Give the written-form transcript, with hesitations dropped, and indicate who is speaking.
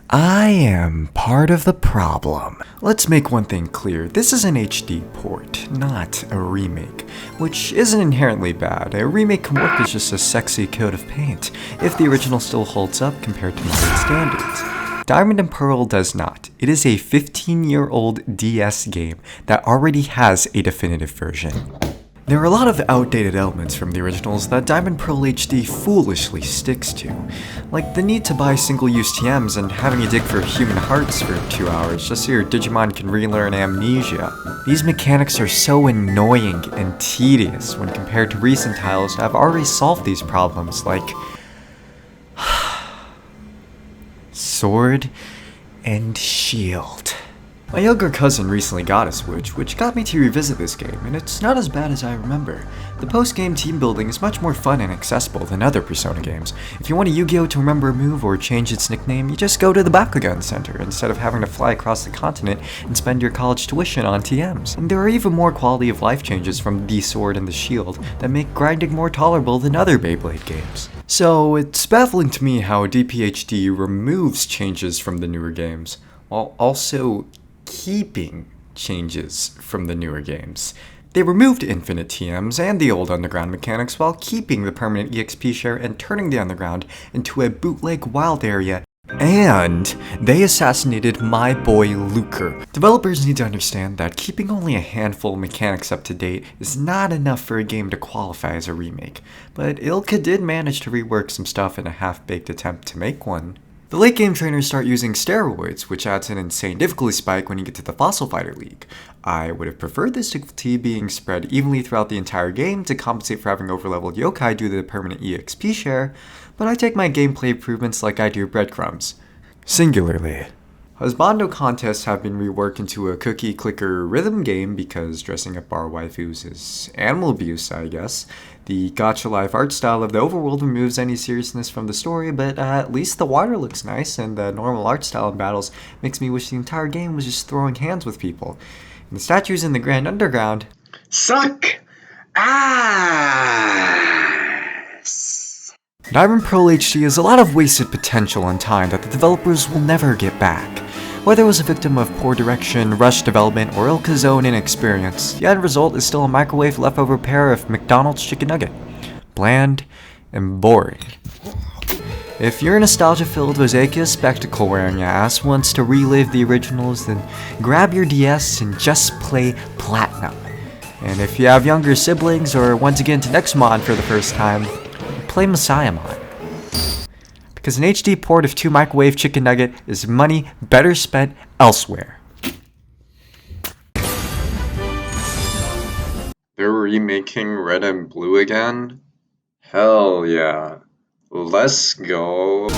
Speaker 1: I am part of the problem. Let's make one thing clear, this is an HD port, not a remake, which isn't inherently bad. A remake can work as just a sexy coat of paint, if the original still holds up compared to modern standards. Diamond and Pearl does not. It is a 15-year-old DS game that already has a definitive version. There are a lot of outdated elements from the originals that Diamond Pearl HD foolishly sticks to, like the need to buy single-use TMs and having to dig for human hearts for 2 hours just so your Digimon can relearn amnesia. These mechanics are so annoying and tedious when compared to recent titles that have already solved these problems, like Sword and Shield. My younger cousin recently got a Switch, which got me to revisit this game, and it's not as bad as I remember. The post-game team building is much more fun and accessible than other Persona games. If you want a Yu-Gi-Oh! To remember a move or change its nickname, you just go to the Bakugan Center instead of having to fly across the continent and spend your college tuition on TMs. And there are even more quality of life changes from the Sword and the Shield that make grinding more tolerable than other Beyblade games. So it's baffling to me how DPHD removes changes from the newer games, while also keeping changes from the newer games. They removed infinite TMs and the old underground mechanics while keeping the permanent EXP share and turning the underground into a bootleg wild area. And they assassinated my boy Luker. Developers need to understand that keeping only a handful of mechanics up to date is not enough for a game to qualify as a remake, but Ilka did manage to rework some stuff in a half-baked attempt to make one. The late game trainers start using steroids, which adds an insane difficulty spike when you get to the Fossil Fighter League. I would have preferred this difficulty being spread evenly throughout the entire game to compensate for having overleveled yokai due to the permanent EXP share, but I take my gameplay improvements like I do breadcrumbs. Singularly. Husbando contests have been reworked into a cookie clicker rhythm game because dressing up our waifus is animal abuse, I guess. The gacha life art style of the overworld removes any seriousness from the story, but at least the water looks nice, and the normal art style in battles makes me wish the entire game was just throwing hands with people. And the statues in the Grand Underground
Speaker 2: suck ass!
Speaker 1: Diamond Pearl HD has a lot of wasted potential and time that the developers will never get back. Whether it was a victim of poor direction, rushed development, or Ilka's own inexperience, the end result is still a microwave leftover pair of McDonald's chicken nugget. Bland and boring. If your nostalgia-filled Ozakia spectacle-wearing ass wants to relive the originals, then grab your DS and just play Platinum. And if you have younger siblings or want to get into Nexomon for the first time, play Messiahmon. Because an HD port of 2 microwave chicken nugget is money better spent elsewhere.
Speaker 2: They're remaking Red and Blue again? Hell yeah. Let's go.